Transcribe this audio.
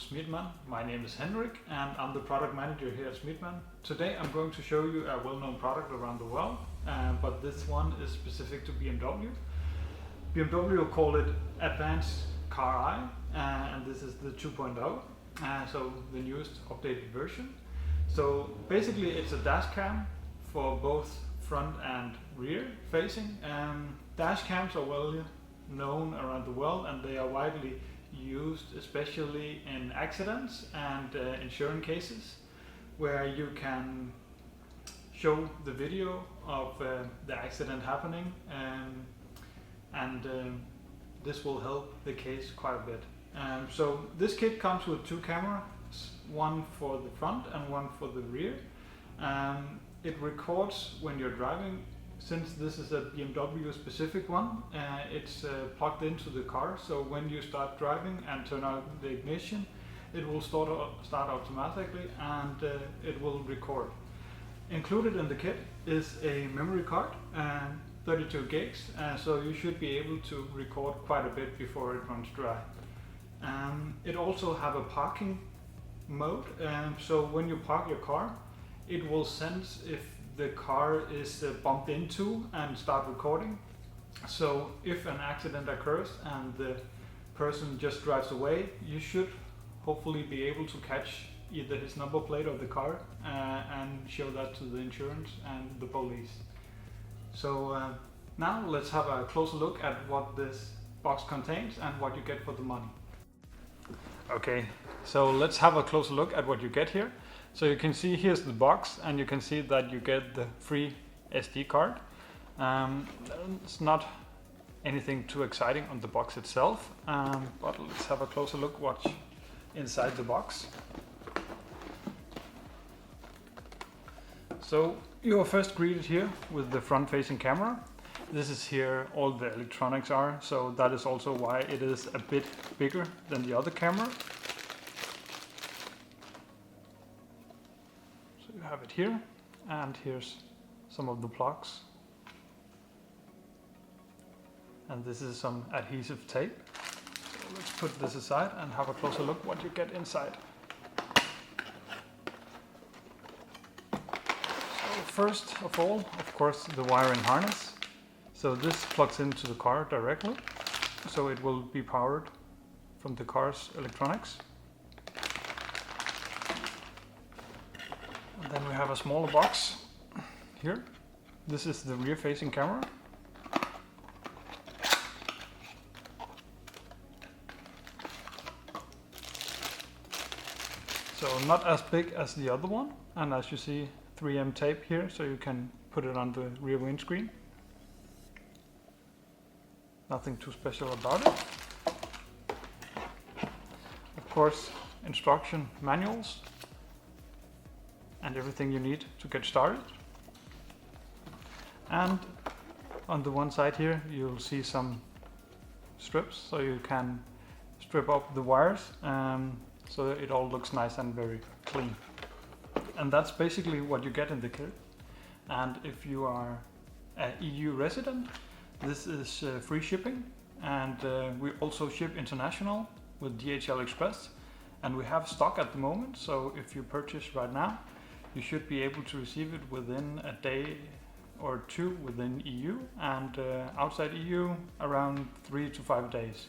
Schmiedmann. My name is Henrik and I'm the product manager here at Schmiedmann. Today I'm going to show you a well-known product around the world, but this one is specific to BMW. BMW call it Advanced Car Eye, and this is the 2.0, so the newest updated version. So basically it's a dashcam for both front and rear facing. Dashcams are well known around the world and they are widely used, especially in accidents and insurance cases, where you can show the video of the accident happening, and this will help the case quite a bit. So this kit comes with two cameras, one for the front and one for the rear. It records when you're driving. Since this is a BMW specific one, it's plugged into the car, so when you start driving and turn on the ignition, it will start automatically and it will record. Included in the kit is a memory card, 32 gigs, so you should be able to record quite a bit before it runs dry. It also have a parking mode, so when you park your car, it will sense if the car is bumped into and start recording. So if an accident occurs and the person just drives away, you should hopefully be able to catch either his number plate or the car and show that to the insurance and the police. So now let's have a closer look at what this box contains and what you get for the money. Okay, so let's have a closer look at what you get here. So you can see here's the box, and you can see that you get the free SD card. It's not anything too exciting on the box itself, but let's have a closer look what's inside the box. So you are first greeted here with the front-facing camera. This is here all the electronics are, so that is also why it is a bit bigger than the other camera. So you have it here, and here's some of the plugs. And this is some adhesive tape. So let's put this aside and have a closer look what you get inside. So first of all, of course, the wiring harness. So this plugs into the car directly, so it will be powered from the car's electronics. And then we have a smaller box here. This is the rear-facing camera. So not as big as the other one, and as you see, 3M tape here, so you can put it on the rear windscreen. Nothing too special about it. Of course, instruction manuals and everything you need to get started. And on the one side here you'll see some strips, so you can strip up the wires so that it all looks nice and very clean. And that's basically what you get in the kit. And if you are an EU resident, this is free shipping, and we also ship international with DHL Express, and we have stock at the moment, so if you purchase right now, you should be able to receive it within a day or two within EU, and outside EU around 3 to 5 days.